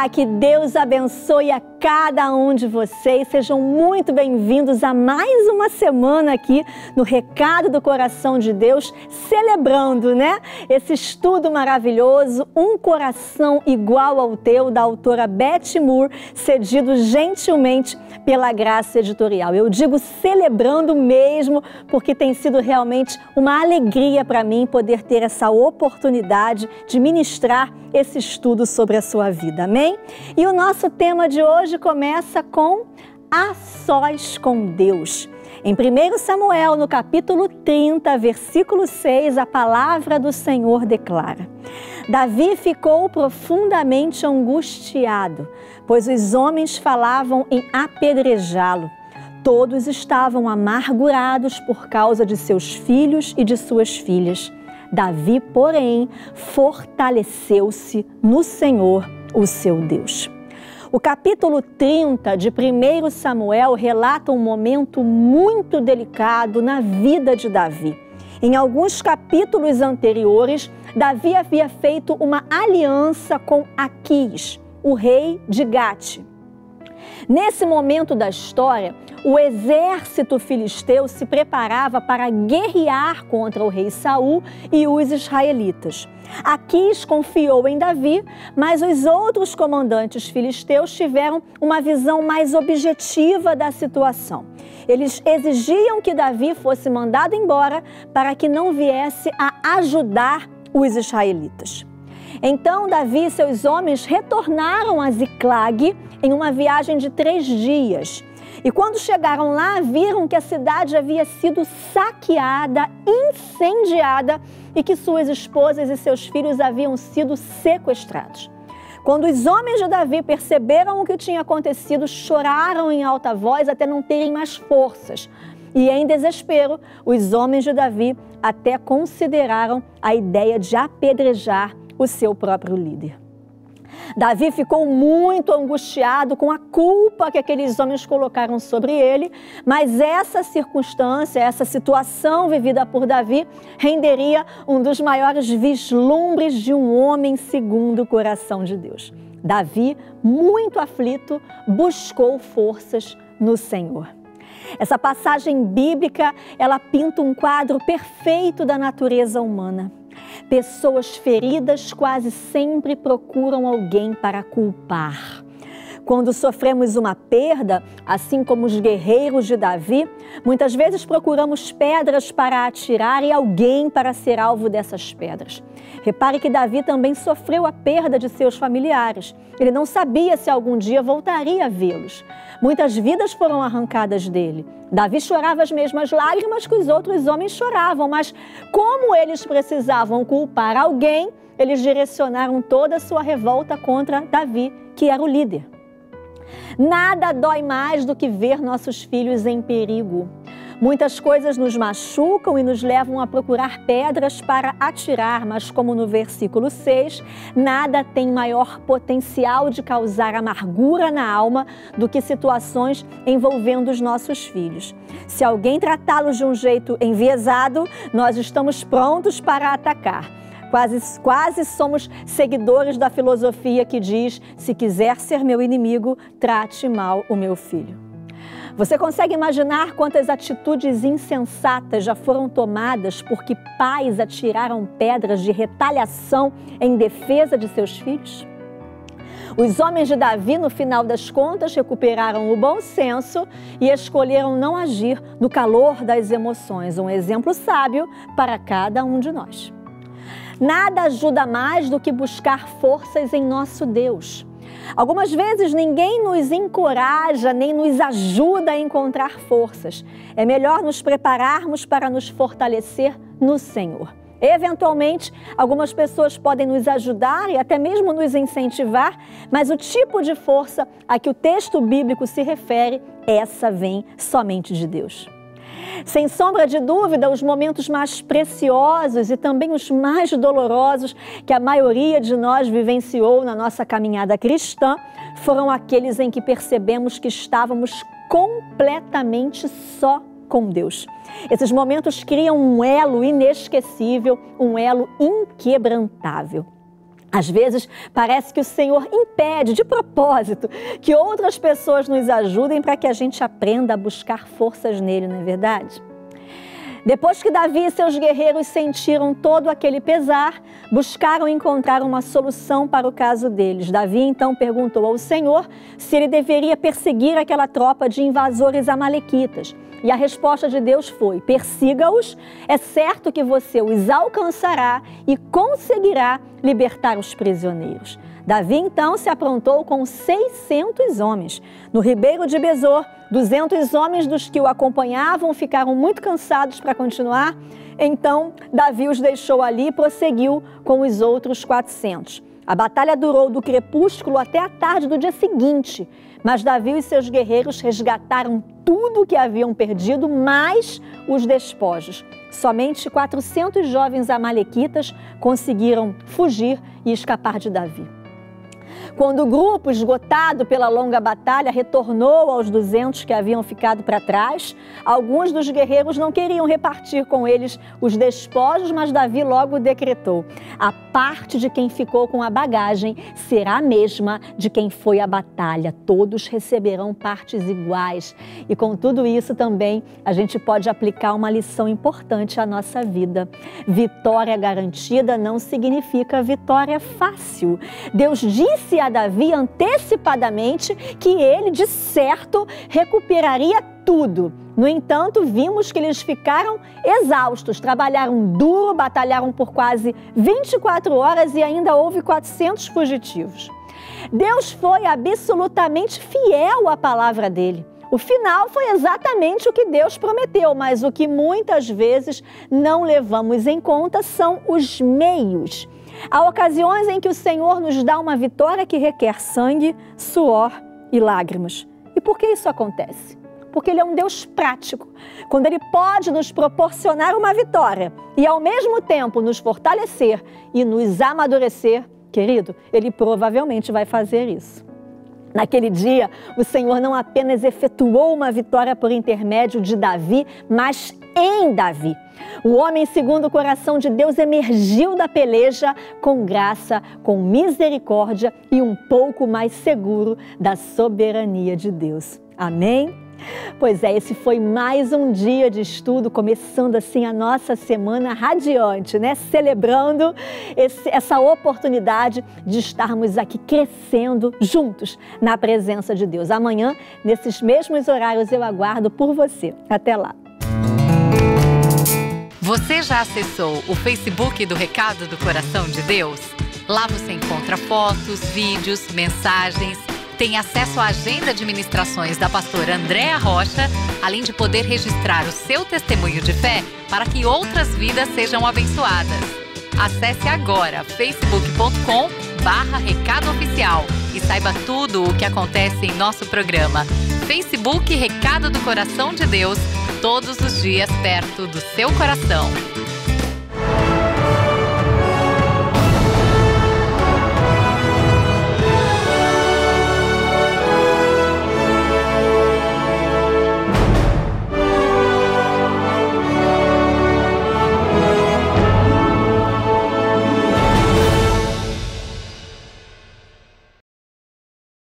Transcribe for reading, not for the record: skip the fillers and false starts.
que Deus abençoe a cada um de vocês. Sejam muito bem-vindos a mais uma semana aqui no Recado do Coração de Deus, celebrando, esse estudo maravilhoso, Um Coração Igual ao Teu, da autora Beth Moore, cedido gentilmente pela Graça Editorial. Eu digo celebrando mesmo, porque tem sido realmente uma alegria para mim poder ter essa oportunidade de ministrar esse estudo sobre a sua vida, amém? E o nosso tema de hoje começa com A Sós com Deus. Em 1 Samuel, no capítulo 30, versículo 6, a palavra do Senhor declara: Davi ficou profundamente angustiado, pois os homens falavam em apedrejá-lo. Todos estavam amargurados por causa de seus filhos e de suas filhas. Davi, porém, fortaleceu-se no Senhor, o seu Deus. O capítulo 30 de 1 Samuel relata um momento muito delicado na vida de Davi. Em alguns capítulos anteriores, Davi havia feito uma aliança com Aquis, o rei de Gate. Nesse momento da história, o exército filisteu se preparava para guerrear contra o rei Saul e os israelitas. Aquis confiou em Davi, mas os outros comandantes filisteus tiveram uma visão mais objetiva da situação. Eles exigiam que Davi fosse mandado embora para que não viesse a ajudar os israelitas. Então, Davi e seus homens retornaram a Ziclag em uma viagem de 3 dias. E quando chegaram lá, viram que a cidade havia sido saqueada, incendiada e que suas esposas e seus filhos haviam sido sequestrados. Quando os homens de Davi perceberam o que tinha acontecido, choraram em alta voz até não terem mais forças. E em desespero, os homens de Davi até consideraram a ideia de apedrejar o seu próprio líder. Davi ficou muito angustiado com a culpa que aqueles homens colocaram sobre ele, mas essa circunstância, essa situação vivida por Davi, renderia um dos maiores vislumbres de um homem segundo o coração de Deus. Davi, muito aflito, buscou forças no Senhor. Essa passagem bíblica, ela pinta um quadro perfeito da natureza humana. Pessoas feridas quase sempre procuram alguém para culpar. Quando sofremos uma perda, assim como os guerreiros de Davi, muitas vezes procuramos pedras para atirar e alguém para ser alvo dessas pedras. Repare que Davi também sofreu a perda de seus familiares. Ele não sabia se algum dia voltaria a vê-los. Muitas vidas foram arrancadas dele. Davi chorava as mesmas lágrimas que os outros homens choravam, mas como eles precisavam culpar alguém, eles direcionaram toda a sua revolta contra Davi, que era o líder. Nada dói mais do que ver nossos filhos em perigo. Muitas coisas nos machucam e nos levam a procurar pedras para atirar, mas como no versículo 6, nada tem maior potencial de causar amargura na alma do que situações envolvendo os nossos filhos. Se alguém tratá-los de um jeito enviesado, nós estamos prontos para atacar. Quase somos seguidores da filosofia que diz: se quiser ser meu inimigo, trate mal o meu filho. Você consegue imaginar quantas atitudes insensatas já foram tomadas porque pais atiraram pedras de retaliação em defesa de seus filhos? Os homens de Davi, no final das contas, recuperaram o bom senso e escolheram não agir no calor das emoções. Um exemplo sábio para cada um de nós. Nada ajuda mais do que buscar forças em nosso Deus. Algumas vezes ninguém nos encoraja nem nos ajuda a encontrar forças. É melhor nos prepararmos para nos fortalecer no Senhor. Eventualmente, algumas pessoas podem nos ajudar e até mesmo nos incentivar, mas o tipo de força a que o texto bíblico se refere, essa vem somente de Deus. Sem sombra de dúvida, os momentos mais preciosos e também os mais dolorosos que a maioria de nós vivenciou na nossa caminhada cristã foram aqueles em que percebemos que estávamos completamente só com Deus. Esses momentos criam um elo inesquecível, um elo inquebrantável. Às vezes, parece que o Senhor impede, de propósito, que outras pessoas nos ajudem para que a gente aprenda a buscar forças nele, não é verdade? Depois que Davi e seus guerreiros sentiram todo aquele pesar, buscaram encontrar uma solução para o caso deles. Davi então perguntou ao Senhor se ele deveria perseguir aquela tropa de invasores amalequitas. E a resposta de Deus foi: persiga-os, é certo que você os alcançará e conseguirá libertar os prisioneiros. Davi então se aprontou com 600 homens. No ribeiro de Besor, 200 homens dos que o acompanhavam ficaram muito cansados para continuar. Então Davi os deixou ali e prosseguiu com os outros 400. A batalha durou do crepúsculo até a tarde do dia seguinte, mas Davi e seus guerreiros resgataram tudo o que haviam perdido, mais os despojos. Somente 400 jovens amalequitas conseguiram fugir e escapar de Davi. Quando o grupo, esgotado pela longa batalha, retornou aos 200 que haviam ficado para trás, alguns dos guerreiros não queriam repartir com eles os despojos, mas Davi logo decretou: a parte de quem ficou com a bagagem será a mesma de quem foi à batalha. Todos receberão partes iguais. E com tudo isso também a gente pode aplicar uma lição importante à nossa vida. Vitória garantida não significa vitória fácil. Deus disse a Davi antecipadamente que ele, de certo, recuperaria tudo. No entanto, vimos que eles ficaram exaustos, trabalharam duro, batalharam por quase 24 horas e ainda houve 400 fugitivos. Deus foi absolutamente fiel à palavra dele. O final foi exatamente o que Deus prometeu, mas o que muitas vezes não levamos em conta são os meios. Há ocasiões em que o Senhor nos dá uma vitória que requer sangue, suor e lágrimas. E por que isso acontece? Porque Ele é um Deus prático. Quando Ele pode nos proporcionar uma vitória e, ao mesmo tempo, nos fortalecer e nos amadurecer, querido, Ele provavelmente vai fazer isso. Naquele dia, o Senhor não apenas efetuou uma vitória por intermédio de Davi, mas em Davi. O homem segundo o coração de Deus emergiu da peleja com graça, com misericórdia e um pouco mais seguro da soberania de Deus. Amém? Pois é, esse foi mais um dia de estudo, começando assim a nossa semana radiante, né? Celebrando essa oportunidade de estarmos aqui crescendo juntos na presença de Deus. Amanhã, nesses mesmos horários, eu aguardo por você. Até lá! Você já acessou o Facebook do Recado do Coração de Deus? Lá você encontra fotos, vídeos, mensagens, tem acesso à agenda de ministrações da pastora Andréa Rocha, além de poder registrar o seu testemunho de fé para que outras vidas sejam abençoadas. Acesse agora facebook.com/Recado Oficial e saiba tudo o que acontece em nosso programa. Facebook Recado do Coração de Deus, todos os dias perto do seu coração.